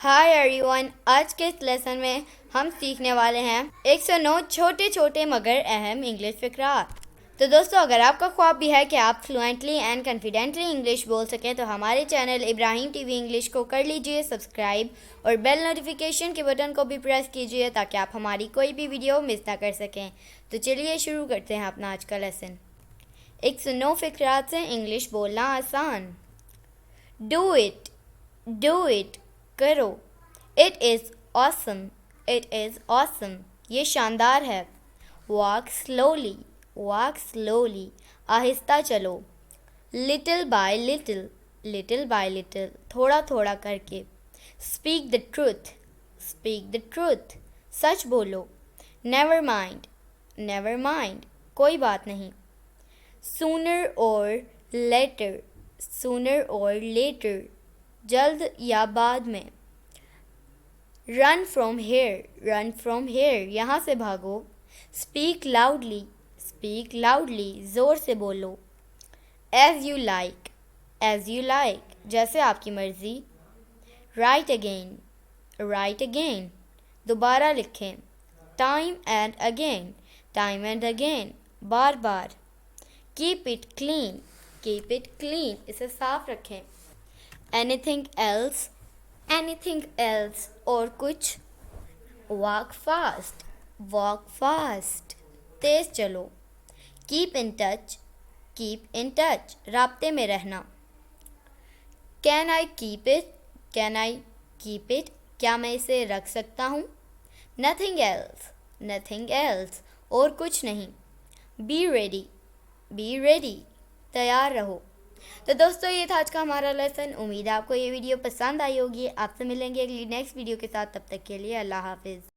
Hi everyone, आज के इस लेसन में हम सीखने वाले हैं 109 छोटे छोटे मगर अहम इंग्लिश फ़िक्रात। तो दोस्तों, अगर आपका ख्वाब भी है कि आप फ्लुएंटली एंड कॉन्फिडेंटली इंग्लिश बोल सकें तो हमारे चैनल इब्राहिम टीवी इंग्लिश को कर लीजिए सब्सक्राइब और बेल नोटिफिकेशन के बटन को भी प्रेस कीजिए ताकि आप हमारी कोई भी वीडियो मिस ना कर सकें। तो चलिए शुरू करते हैं अपना आज का लेसन। 109 फ़िक्रात से इंग्लिश बोलना आसान। डू इट करो। It is awesome, it is awesome, ये शानदार है। वॉक स्लोली, आहिस्ता चलो। लिटिल बाय लिटिल, थोड़ा थोड़ा करके। स्पीक द ट्रूथ, सच बोलो। नेवर माइंड, कोई बात नहीं। सूनर और लेटर, जल्द या बाद में। रन फ्रॉम हेयर, यहाँ से भागो। स्पीक लाउडली, ज़ोर से बोलो। एज यू लाइक, जैसे आपकी मर्ज़ी। राइट अगेन, दोबारा लिखें। Time and again, bar bar. Keep it clean, इसे साफ रखें। एनीथिंग एल्स, और कुछ। वॉक फास्ट, तेज चलो। कीप इन टच, राब्ते में रहना। कैन आई कीप इट, क्या मैं इसे रख सकता हूँ। नथिंग एल्स, और कुछ नहीं। बी रेडी, तैयार रहो। तो दोस्तों, ये था आज का हमारा लेसन। उम्मीद है आपको ये वीडियो पसंद आई होगी। आपसे मिलेंगे अगली नेक्स्ट वीडियो के साथ। तब तक के लिए अल्लाह हाफिज़।